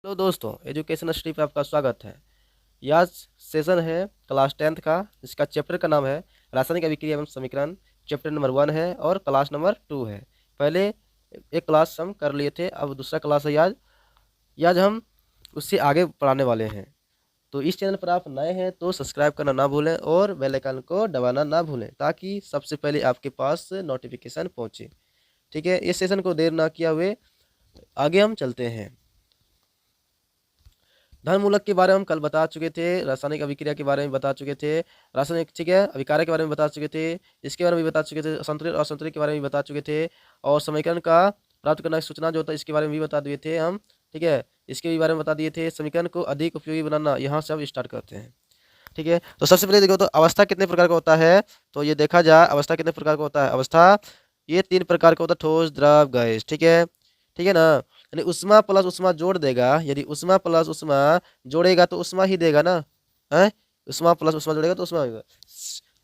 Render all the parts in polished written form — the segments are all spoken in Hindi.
हेलो दोस्तों, एजुकेशन स्ट्रीम पे आपका स्वागत है। यह सेशन है क्लास 10th का, जिसका चैप्टर का नाम है रासायनिक अभिक्रिया एवं समीकरण। चैप्टर नंबर 1 है और क्लास नंबर 2 है। पहले एक क्लास हम कर लिए थे, अब दूसरा क्लास है आज। आज हम उससे आगे पढ़ाने वाले हैं। तो इस चैनल पर आप नए हैं तो सब्सक्राइब करना ना भूलें और बेल आइकन को दबाना ना भूलें, ताकि सबसे पहले आपके पास नोटिफिकेशन पहुँचे। ठीक है, इस सेशन को देर ना किया हुए आगे हम चलते हैं। धन मूलक के बारे में हम कल बता चुके थे, रासायनिक अभिक्रिया के बारे में बता चुके थे, रासायनिक ठीक है अभिकारक के बारे में बता चुके थे, इसके बारे में भी बता चुके थे, संतुलित और असंतुलित के बारे में भी बता चुके थे, और समीकरण का प्राप्त करना की सूचना जो होता है इसके बारे में भी बता दिए थे हम। ठीक है, इसके भी बारे में बता दिए थे। समीकरण को अधिक उपयोगी बनाना, यहाँ से अब स्टार्ट करते हैं। ठीक है, तो सबसे पहले देखो तो अवस्था कितने प्रकार का होता है। तो ये देखा जाए अवस्था कितने प्रकार का होता है। अवस्था ये 3 प्रकार का होता है, ठोस, द्रव, गैस। ठीक है ना। यानी उष्मा प्लस उष्मा जोड़ देगा, यदि उष्मा प्लस उष्मा जोड़ेगा तो उष्मा ही देगा ना है। उष्मा प्लस उष्मा जोड़ेगा तो उष्मा होगा।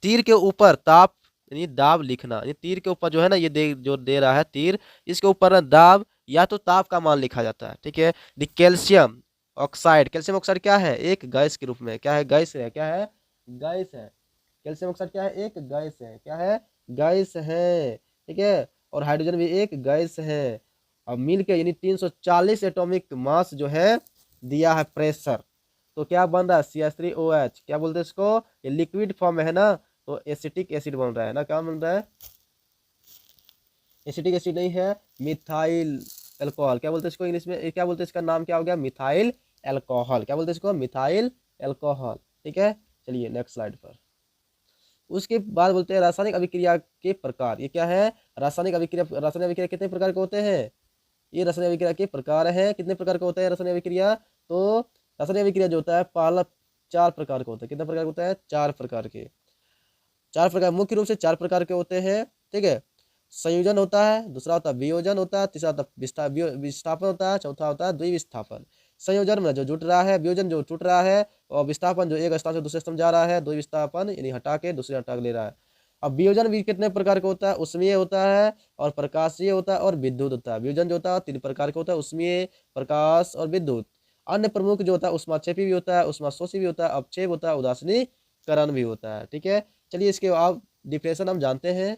तीर के ऊपर ताप यानी दाब लिखना, यानी तीर के ऊपर जो है ना ये जो दे रहा है तीर, इसके ऊपर ना दाब या तो ताप का मान लिखा जाता है। ठीक है, कैल्शियम ऑक्साइड, कैल्शियम ऑक्साइड क्या है, एक गैस के रूप में, क्या है, गैस है, क्या है, गैस है। कैल्शियम ऑक्साइड क्या है, एक गैस है, क्या है, गैस है। ठीक है, और हाइड्रोजन भी एक गैस है। अब मिल के यानी 340 एटॉमिक मास जो है दिया है प्रेशर, तो क्या बन रहा है, CH3OH। क्या बोलते हैं इसको, ये लिक्विड फॉर्म में है ना, तो एसिटिक एसिड बन रहा है ना। क्या बन रहा है, एसिटिक एसिड नहीं है, मिथाइल एल्कोहल। क्या बोलते हैं इसको इंग्लिश में, क्या बोलते हैं इसका नाम क्या हो गया, मिथाइल एल्कोहल। क्या बोलते हैं इसको, मिथाइल एल्कोहल। ठीक है, चलिए नेक्स्ट स्लाइड पर। उसके बाद बोलते हैं रासायनिक अभिक्रिया के प्रकार। ये क्या है, रासायनिक अभिक्रिया। रासायनिक अभिक्रिया कितने प्रकार के होते हैं, ये रासायनिक अभिक्रिया के प्रकार है। कितने प्रकार का होता है रासायनिक अभिक्रिया, तो रासायनिक अभिक्रिया जो होता है पहला 4 प्रकार का होता है। कितने प्रकार का होता है, 4 प्रकार के। 4 प्रकार, मुख्य रूप से 4 प्रकार के होते हैं। ठीक है, संयोजन होता है, दूसरा होता है वियोजन होता है, तीसरा होता है विस्थापन होता है, चौथा होता है द्विविस्थापन। संयोजन में जो जुट रहा है, वियोजन जो टूट रहा है, और विस्थापन जो एक स्थान से दूसरे स्थान जा रहा है, द्विविस्थापन यानी हटा के दूसरे हटा के ले रहा है। अब वियोजन भी कितने प्रकार का होता है, उष्मीय होता है और प्रकाशीय होता है और विद्युत होता है। वियोजन जो होता है 3 प्रकार का होता है, उष्मीय, प्रकाश और विद्युत। अन्य प्रमुख जो होता है उष्माक्षेपी भी होता है, उष्माशोषी भी होता है, अपक्षेप होता है, उदासीनीकरण भी होता है। ठीक है, चलिए इसके आप डिफिनेशन हम जानते हैं।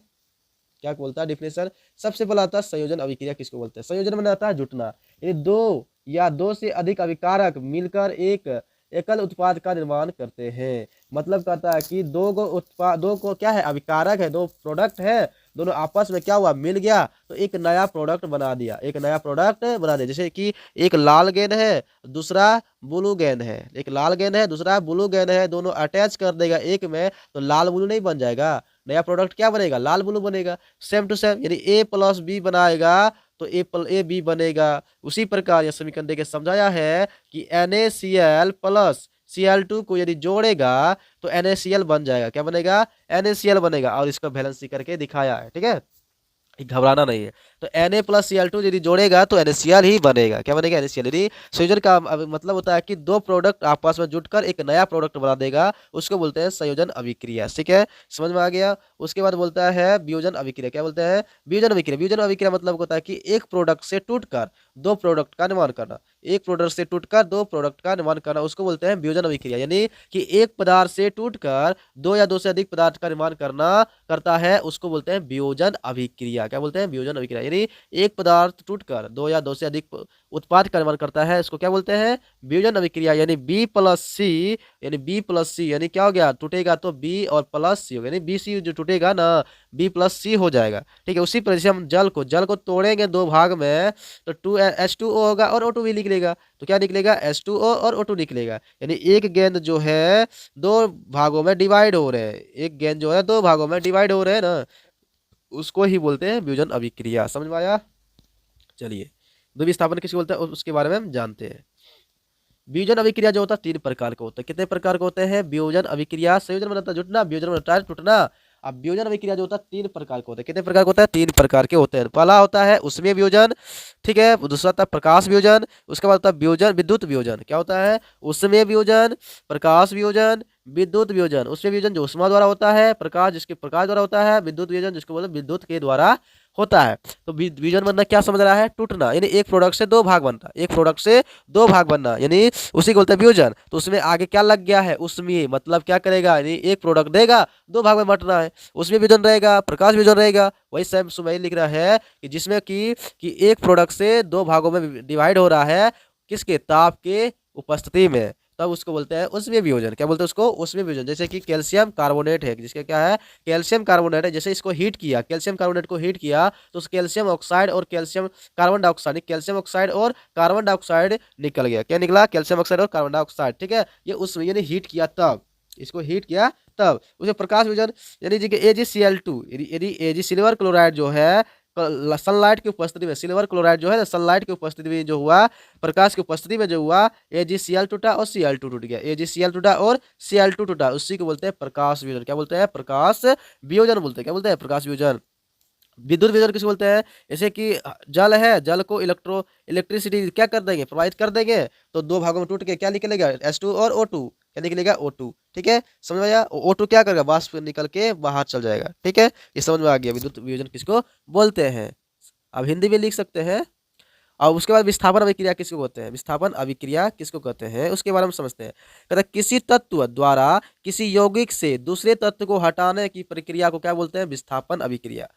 क्या बोलता है डिफिनेशन, सबसे पहला आता है संयोजन अभिक्रिया किसको बोलते हैं। संयोजन में आता है जुटना, यानी 2 या 2 से अधिक अभिकारक मिलकर एक एकल उत्पाद का निर्माण करते हैं। मतलब कहता है कि दो को क्या है, अभिकारक है, 2 प्रोडक्ट है, दोनों आपस में क्या हुआ, मिल गया तो एक नया प्रोडक्ट बना दिया, एक नया प्रोडक्ट बना दिया। जैसे कि एक लाल गेंद है, दूसरा ब्लू गेंद है, एक लाल गेंद है, दूसरा ब्लू गेंद है, दोनों अटैच कर देगा एक में, तो लाल ब्लू नहीं बन जाएगा, नया प्रोडक्ट क्या बनेगा, लाल ब्लू बनेगा। सेम टू सेम, यानी A+B बनाएगा तो A बी बनेगा। उसी प्रकार यह समीकरण देके समझाया है कि NaCl प्लस Cl2 को यदि जोड़ेगा तो NaCl बन जाएगा। क्या बनेगा, NaCl बनेगा, और इसको बैलेंस करके दिखाया है। ठीक है, घबराना नहीं है। तो Na+Cl2 यदि जोड़ेगा तो NaCl ही बनेगा। क्या बनेगा, NaCl। यदि संयोजन का मतलब होता है कि 2 प्रोडक्ट आपस में जुटकर एक नया प्रोडक्ट बना देगा, उसको बोलते हैं संयोजन अभिक्रिया। ठीक है, समझ में आ गया। उसके बाद बोलता है वियोजन अभिक्रिया। क्या बोलते हैं, वियोजन अभिक्रिया। वियोजन अभिक्रिया मतलब होता है कि एक प्रोडक्ट से टूटकर 2 प्रोडक्ट का निर्माण करना, एक प्रोडक्ट से टूटकर 2 प्रोडक्ट का निर्माण करना, उसको बोलते हैं वियोजन अभिक्रिया। यानी कि एक पदार्थ से टूटकर 2 या 2 से अधिक पदार्थ का निर्माण करता है, उसको बोलते हैं वियोजन अभिक्रिया। क्या बोलते हैं, वियोजन अभिक्रिया। यानी एक पदार्थ टूटकर 2 या 2 से अधिक उत्पाद का निर्माण करता है, इसको क्या बोलते हैं, वियोजन अभिक्रिया। यानी B+C यानी क्या हो गया, टूटेगा तो B और प्लस C होगा, यानी BC जो टूटेगा ना B+C हो जाएगा। ठीक है, उसी पर जैसे हम जल को तोड़ेंगे 2 भाग में तो H2O होगा और O2 भी निकलेगा, तो क्या निकलेगा, H2O और O2 निकलेगा। यानी एक गेंद जो है 2 भागों में डिवाइड हो रहे हैं, एक गेंद जो है 2 भागों में डिवाइड हो रहे हैं ना, उसको ही बोलते हैं वियोजन अभिक्रिया। समझ में आया। चलिए द्विविस्थापन किसको बोलते हैं उसके बारे में हम जानते हैं। वियोजन अभिक्रिया जो होता है 3 प्रकार का होता है। कितने प्रकार के होते हैं, वियोजन अभिक्रिया, संयोजन में होता है जुटना, वियोजन में होता है टूटना। अब वियोजन अभिक्रिया जो होता है 3 प्रकार के होते हैं। कितने प्रकार के होता है, 3 प्रकार के होते हैं। पहला होता है उष्मीय वियोजन, ठीक है, दूसरा होता है प्रकाश वियोजन, उसके बाद होता है वियोजन विद्युत वियोजन। क्या होता है, उष्मीय वियोजन, प्रकाश वियोजन, विद्युत वियोजन। उष्मीय वियोजन जो उष्मा द्वारा होता है, प्रकाश जिसके प्रकाश द्वारा होता है, विद्युत वियोजन जिसको बोलते हैं विद्युत के द्वारा होता है। तो विभाजन बनना क्या समझ रहा है, टूटना, यानी एक प्रोडक्ट से दो भाग बनता है, एक प्रोडक्ट से दो भाग बनना, यानी उसी को बोलते हैं विभाजन। तो उसमें आगे क्या लग गया है, उसमें मतलब क्या करेगा, यानी एक प्रोडक्ट देगा, दो भाग में बांटना है, उसमें विभाजन रहेगा, प्रकाश विभाजन रहेगा। वही सेम सुमेल लिख रहा है कि जिसमें कि एक प्रोडक्ट से दो भागों में डिवाइड हो रहा है, किसके, ताप के उपस्थिति में, तब उसको बोलते हैं उसमें वियोजन। क्या बोलते हैं उसको, उसमें वियोजन। जैसे कि कैल्शियम कार्बोनेट है, जिसका क्या है, कैल्शियम कार्बोनेट है, जैसे इसको हीट किया, कैल्शियम कार्बोनेट को हीट किया, तो उस कैल्शियम ऑक्साइड और calcium carbon dioxide, calcium oxide और कार्बन डाइऑक्साइड निकल गया। क्या निकला, कैल्शियम ऑक्साइड और कार्बन डाइऑक्साइड, ठीक है। ये उसमें यानी हीट किया तब, इसको हीट किया तब उसे प्रकाश वियोजन, यानी जी AgCl2, यदि Ag सिल्वर क्लोराइड जो है सनलाइट की उपस्थिति में, सिल्वर क्लोराइड जो है सनलाइट की उपस्थिति में जो हुआ, प्रकाश की उपस्थिति में जो हुआ, AgCl टूटा और Cl2 टूट गया, AgCl टूटा और Cl2 टूटा, उसी को बोलते हैं प्रकाश वियोजन। क्या बोलते हैं, प्रकाश वियोजन बोलते हैं। क्या बोलते हैं, प्रकाश वियोजन। विद्युत वियोजन किसे बोलते हैं, जैसे कि जल है, जल को इलेक्ट्रिसिटी क्या कर देंगे, प्रोवाइड कर देंगे, तो दो भागों में टूट के क्या निकलेगा, H2 और O2, क्या निकलेगा, O2, ठीक है। समझ में आया, O2 क्या करेगा, वाष्प निकल के बाहर चल जाएगा, ठीक है। ये समझ में आ गया विद्युत वियोजन किसको बोलते हैं। अब हिंदी में लिख सकते हैं। और उसके बाद विस्थापन अभिक्रिया किसको कहते हैं, विस्थापन अभिक्रिया किसको कहते हैं, उसके बारे में समझते हैं। कहते हैं किसी तत्व द्वारा किसी यौगिक से दूसरे तत्व को हटाने की प्रक्रिया को क्या बोलते हैं, विस्थापन अभिक्रिया।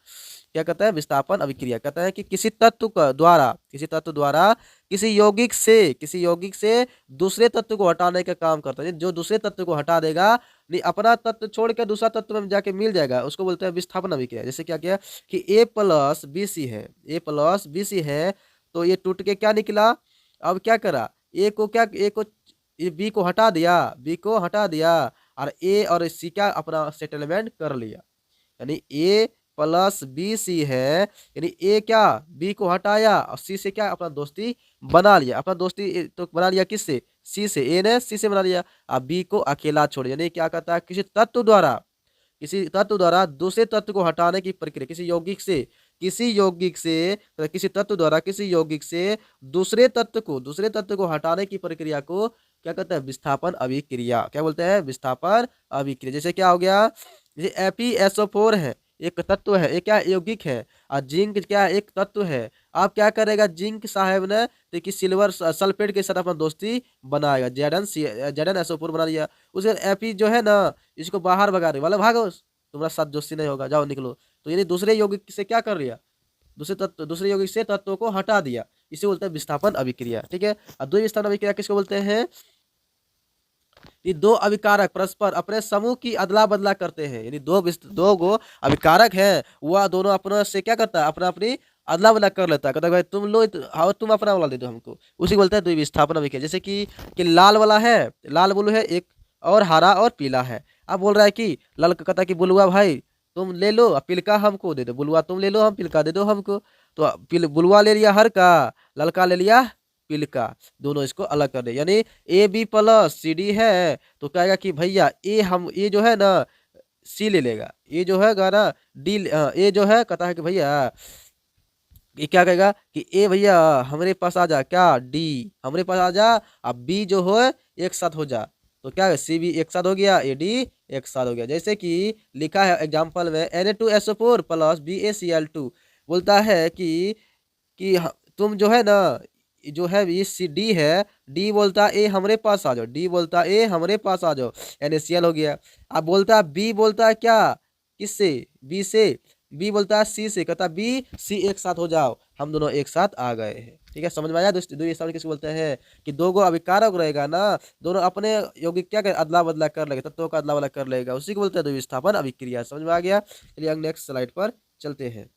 क्या कहते हैं, विस्थापन अभिक्रिया। कहते हैं कि किसी तत्व द्वारा किसी यौगिक से दूसरे तत्व को हटाने का काम करता है। जो दूसरे तत्व को हटा देगा, नहीं अपना तत्व छोड़ के दूसरा तत्व में जाके मिल जाएगा, उसको बोलते हैं विस्थापन अभिक्रिया। जैसे क्या किया कि A+BC है, तो ये टूट के क्या निकला, अब क्या करा, बी को हटा दिया, और ए और सी क्या अपना सेटलमेंट कर लिया, यानी A+BC है, यानी ए क्या बी को हटाया और सी से क्या अपना दोस्ती बना लिया, अपना दोस्ती तो बना लिया किससे, सी से, ए ने सी से बना लिया, अब बी को अकेला छोड़, यानी क्या कहता है, किसी तत्व द्वारा दूसरे तत्व को हटाने की प्रक्रिया, किसी यौगिक से दूसरे तत्व को हटाने की प्रक्रिया को क्या कहते हैं, विस्थापन अभिक्रिया। क्या बोलते हैं, विस्थापन अभिक्रिया। जैसे क्या हो गया, जैसे FeSO4 है, एक तत्व है, एक क्या यौगिक है, और जिंक क्या एक तत्व है। आप क्या करेगा, जिंक साहब ने देखिए सिल्वर सल्फेट के साथ अपना दोस्ती बनाएगा, ZnSO4 बना लिया। उसे Fe जो है ना, इसको बाहर भगा रहे, वाला भागो, तुम्हारा साथ दोस्ती नहीं होगा, जाओ निकलो। तो यानी दूसरे यौगिक से क्या कर लिया, दूसरे यौगिक से तत्वों को हटा दिया, इसे बोलते हैं विस्थापन अभिक्रिया, ठीक है। और द्वि विस्थापन अभिक्रिया किसको बोलते हैं, ये दो अभिकारक परस्पर अपने समूह की अदला बदला करते हैं, यानी दो गो अभिकारक हैं, वह दोनों अपने से क्या करता है, अपनी अदला बदला कर लेता है। कहता है भाई तुम लो, तुम अपना वाला दे दो हमको, उसी को बोलते हैं द्विविस्थापन अभिक्रिया। जैसे कि लाल वाला है, लाल ब्लू है एक, और हरा और पीला है। अब बोल रहा है कि लाल कहता है कि बुलुआ भाई तुम ले लो, पिलका हमको दे दो, बुलुआ तुम ले लो, हम पिलका दे दो हमको। तो बुलुआ ले लिया हर का, ललका ले लिया पिलका, दोनों इसको अलग कर दे, यानी AB+CD है, तो कहेगा कि भैया ये जो है ना सी ले लेगा, ये जो है ना डी, ए जो है कहता है कि भैया ये क्या कहेगा कि ए भैया हमारे पास आ जा, क्या डी हमारे पास आ जा, अब बी जो हो एक साथ हो जा, तो क्या है सी भी एक साथ हो गया, AD एक साथ हो गया। जैसे कि लिखा है एग्जाम्पल में Na2SO4 + BaCl2, बोलता है कि तुम जो है ना, जो है ये डी है, डी बोलता ए हमारे पास आ जाओ, डी बोलता ए हमारे पास आ जाओ, NaCl हो गया। अब बोलता बी बोलता है क्या, किससे, बी से, बी बोलता है सी से, कहता बी सी एक साथ हो जाओ, हम दोनों एक साथ आ गए हैं, ठीक है। समझ में आया दोस्तों, द्विविस्थापन किसको बोलते हैं, कि दो गो अभिकारक रहेगा ना, दोनों अपने यौगिक क्या कर अदला बदला कर लेगा, तत्वों का अदला बदला कर लेगा, उसी को बोलते हैं द्विविस्थापन अभिक्रिया। समझ में आ गया, चलिए नेक्स्ट स्लाइड पर चलते हैं।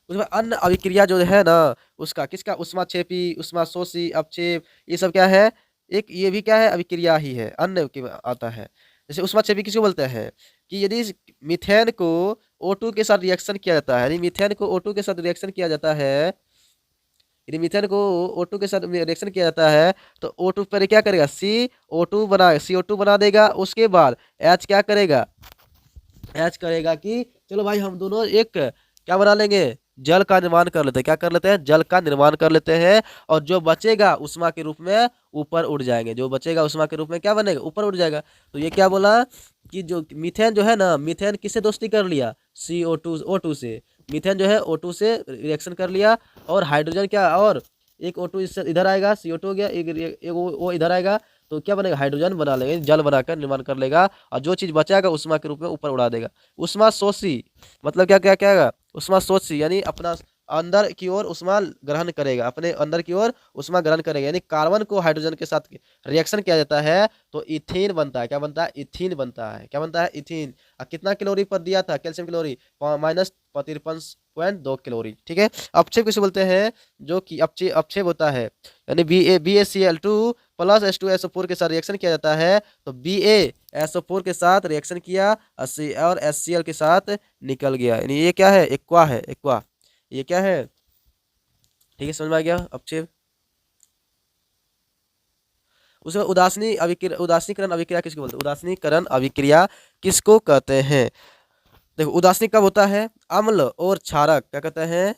उसमें अन्य अभिक्रिया जो है ना, उसका किसका, उष्माक्षेपी, उष्माशोषी, अपक्षेप, ये सब क्या है, एक ये भी क्या है, अभिक्रिया ही है, अन्य की आता है। जैसे उष्माक्षेपी किसको बोलते हैं, कि यदि मीथेन को O2 के साथ रिएक्शन किया जाता है, यदि मीथेन को O2 के साथ रिएक्शन किया जाता है, यदि मीथेन को O2 के साथ रिएक्शन किया जाता है, तो O2 पर क्या करेगा, CO2 बना देगा। उसके बाद H क्या करेगा, H करेगा कि चलो भाई हम दोनों एक क्या बना लेंगे, जल का निर्माण कर लेते हैं। क्या कर लेते हैं? जल का निर्माण कर लेते हैं, और जो बचेगा उष्मा के रूप में ऊपर उड़ जाएंगे। जो बचेगा उष्मा के रूप में क्या बनेगा? ऊपर उड़ जाएगा। तो ये क्या बोला कि जो मीथेन जो है ना, मीथेन किससे दोस्ती कर लिया? CO2 O2 से। मीथेन जो है O2 से रिएक्शन कर लिया, और हाइड्रोजन क्या, और एक O2 इससे इधर आएगा, CO2 हो गया, एक वो इधर आएगा, तो क्या बनेगा? हाइड्रोजन बना लेंगे, जल बनाकर निर्माण कर लेगा, और जो चीज बचाएगा उष्मा के रूप में ऊपर उड़ा देगा। उष्मा शोषी मतलब क्या क्या क्या है? उष्मा शोषी यानी अपना अंदर की ओर उष्मा ग्रहण करेगा, अपने अंदर की ओर उष्मा ग्रहण करेगा, यानी कार्बन को हाइड्रोजन के साथ रिएक्शन किया जाता है तो इथीन बनता है। क्या बनता है? इथीन बनता है। क्या बनता है? इथीन। कितना कैलोरी पर दिया था? Calcium calorie -53.2 calorie. ठीक है। अपक्षेप किसे बोलते हैं? जो कि अपक्षेप होता है, यानी BaCl2 प्लस H2SO4 के साथ रिएक्शन किया जाता है, तो BaSO4 के साथ रिएक्शन किया और HCl के साथ निकल गया, यानी ये क्या है? एक्वा है, एक्वा। ये क्या है? ठीक है, समझ में आ गया? अपक्षेप। उसमें उदासीनीकरण अभिक्रिया किसको बोलते हैं? उदासीनीकरण अभिक्रिया किसको कहते हैं? देखो, उदासीन कब होता है? अम्ल और क्षारक क्या कहते हैं?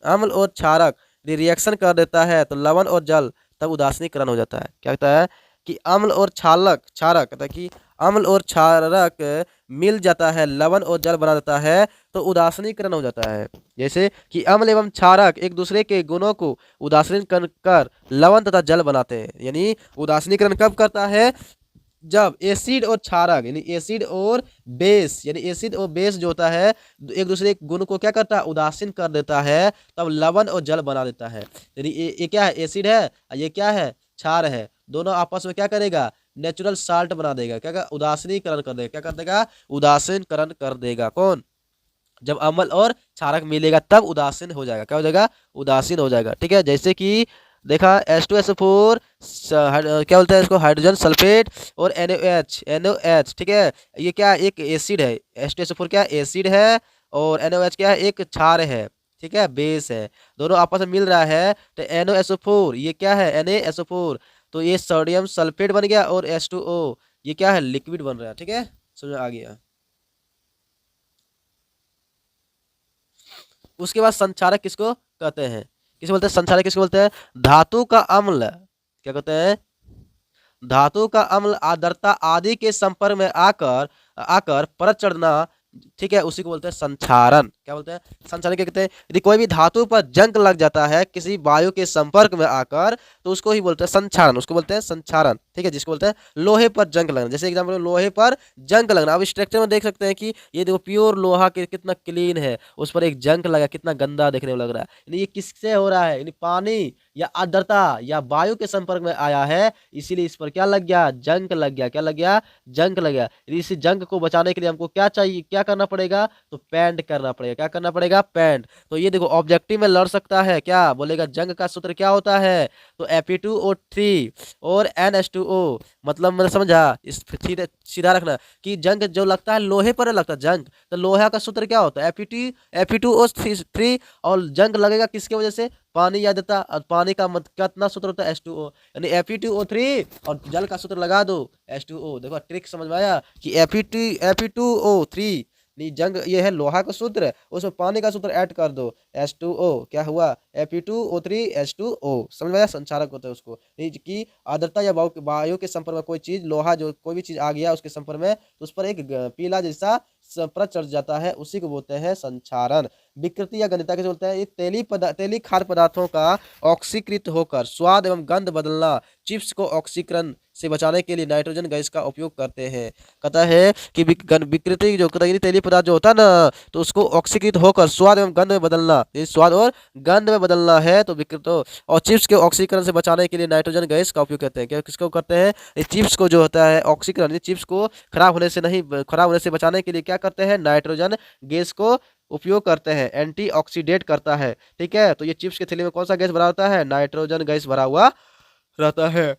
अम्ल और क्षारक रिएक्शन कर देता है तो लवण और जल, तब उदासीनीकरण हो जाता है। क्या कहता है? कि अम्ल और क्षारक क्षारक कहता है कि अम्ल और क्षारक मिल जाता है, लवण और जल बना देता है, तो उदासीनीकरण हो जाता है। जैसे कि अम्ल एवं क्षारक एक दूसरे के गुणों को उदासीन कर लवण तथा जल बनाते हैं। यानी उदासीनीकरण कब करता है? जब एसिड और क्षारक यानी एसिड और बेस, यानी एसिड और बेस जो होता है एक दूसरे गुण को क्या करता है? उदासीन कर देता है, तब लवण और जल बना देता है। यानी ये क्या है? एसिड है, ये क्या है? क्षार है। दोनों आपस में क्या करेगा? नेचुरल साल्ट बना देगा। क्या का? उदासीनीकरण कर देगा। क्या कर देगा? उदासीनीकरण कर देगा। कौन? जब अम्ल और क्षारक मिलेगा तब उदासीन हो जाएगा। क्या हो जाएगा? उदासीन हो जाएगा। ठीक है। जैसे कि देखा H2SO4 क्या बोलते हैं इसको? हाइड्रोजन सल्फेट, और NaOH। ठीक है। ये क्या? एक एसिड है। H2SO4 क्या? एसिड है, और NaOH क्या है? एक क्षार है। ठीक है, बेस है। दोनों आपस में मिल रहा है तो NaSO4 ये क्या है? NaSO4, तो ये सोडियम सल्फेट बन गया, और H2O ये क्या है? लिक्विड बन रहा है। ठीक है, समझ में आ गया? उसके बाद संक्षारक किसको कहते हैं? किसे बोलते हैं? संक्षारक किसको बोलते हैं? धातु का अम्ल क्या कहते हैं? धातु का अम्ल आर्द्रता आदि के संपर्क में आकर आकर परत चढ़ना, ठीक है, उसी को बोलते हैं संक्षारण। क्या बोलते हैं? संक्षारण क्या कहते हैं? यदि कोई भी धातु पर जंग लग जाता है किसी वायु के संपर्क में आकर, तो उसको ही बोलते हैं संक्षारण। उसको बोलते हैं संक्षारण। ठीक है, जिसको बोलते हैं लोहे पर जंग लगना। जैसे एग्जाम्पल, लोहे पर जंग लगना। अब स्ट्रक्चर में देख सकते हैं कि ये देखो प्योर लोहा के कितना क्लीन है, उस पर एक जंग लगा, कितना गंदा देखने में लग रहा है। यानी ये किससे हो रहा है? यानी पानी या आर्द्रता या वायु के संपर्क में आया है, इसीलिए इस पर क्या लग गया? जंग लग गया। क्या लग गया? जंग लग गया। इस जंग को बचाने के लिए हमको क्या चाहिए? क्या करना पड़ेगा? तो पेंट करना पड़ेगा। क्या करना पड़ेगा? पेंट। तो ये देखो ऑब्जेक्टिव में लड़ सकता है, क्या बोलेगा? जंग का सूत्र क्या होता है? तो Fe2O3 और NH2O। मतलब मैंने समझा? इस सीधा सीधा रखना कि जंग जो लगता है लोहे पर लगता है जंग, तो लोहा का सूत्र क्या होता है? Fe2O3। और जंग लगेगा किसकी वजह से? पानी या देता, और पानी का कितना सूत्र होता है? H2O। यानी Fe2O3 और जल का सूत्र लगा दो H2O। देखो ट्रिक समझ में आया कि Fe2O3 नहीं, जंग ये है लोहा का सूत्र, उसमें पानी का सूत्र ऐड कर दो H2O। क्या हुआ? Fe2O3H2O। समझ में आया? संचारक होता है उसको, कि आर्द्रता या वायु के संपर्क में कोई चीज, लोहा जो कोई भी चीज आ गया उसके संपर्क में, तो उस पर एक पीला जैसा परत चढ़ जाता है, उसी को बोलते हैं संक्षारण। विकृति या गंधता किसे बोलते हैं? ये तेली खाद्य पदार्थों का ऑक्सीकृत होकर स्वाद एवं गंध बदलना। चिप्स को ऑक्सीकरण से बचाने के लिए नाइट्रोजन गैस का उपयोग करते हैं। कहता है कि विकृति जो तेली पदार्थ जो होता है ना, तो उसको ऑक्सीकृत होकर स्वाद एवं गंध में बदलना। ये स्वाद और गंध में बदलना है तो विकृत। और चिप्स के ऑक्सीकरण से बचाने के लिए नाइट्रोजन गैस का उपयोग करते हैं। क्या किसको करते हैं? ये चिप्स को जो होता है ऑक्सीकरण, चिप्स को खराब होने से बचाने के लिए क्या करते हैं? नाइट्रोजन गैस को उपयोग करते हैं। एंटीऑक्सीडेंट करता है। ठीक है, तो ये चिप्स के थैली में कौन सा गैस भरा होता है? नाइट्रोजन गैस भरा हुआ रहता है।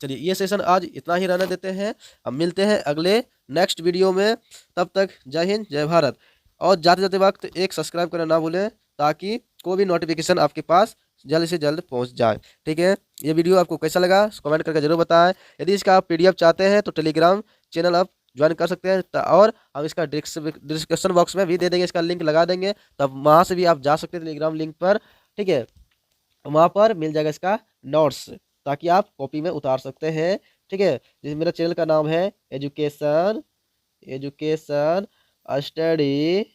चलिए, ये सेशन आज इतना ही रहने देते हैं। अब मिलते हैं अगले नेक्स्ट वीडियो में। तब तक जय हिंद, जय भारत। और जाते जाते वक्त एक सब्सक्राइब करना ना भूलें, ताकि कोई भी नोटिफिकेशन आपके पास जल्द से जल्द पहुंच जाए। ठीक है, ये वीडियो आपको कैसा लगा कमेंट करके जरूर बताएं। यदि इसका आप PDF चाहते हैं तो टेलीग्राम चैनल आप ज्वाइन कर सकते हैं। और हम इसका डिस्क्रिप्शन बॉक्स में भी दे देंगे, इसका लिंक लगा देंगे, तब वहाँ से भी आप जा सकते हैं टेलीग्राम लिंक पर। ठीक है, वहाँ पर मिल जाएगा इसका नोट्स, ताकि आप कॉपी में उतार सकते हैं। ठीक है, जिस मेरा चैनल का नाम है एजुकेशन एजुकेशन स्टडी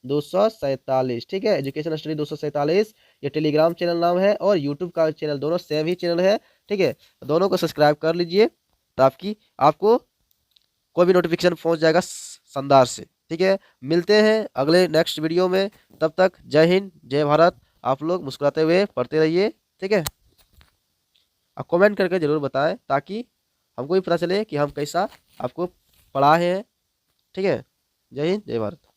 247। ठीक है, एजुकेशन स्टडी 247 ये टेलीग्राम चैनल नाम है, और यूट्यूब का चैनल, दोनों सेम ही चैनल है। ठीक है, दोनों को सब्सक्राइब कर लीजिए, ताकि आपको कोई भी नोटिफिकेशन पहुंच जाएगा शानदार से। ठीक है, मिलते हैं अगले नेक्स्ट वीडियो में, तब तक जय हिंद जय भारत। आप लोग मुस्कुराते हुए पढ़ते रहिए। ठीक है, आप कमेंट करके ज़रूर बताएं, ताकि हमको भी पता चले कि हम कैसा आपको पढ़ाए हैं। ठीक है, जय हिंद जय भारत।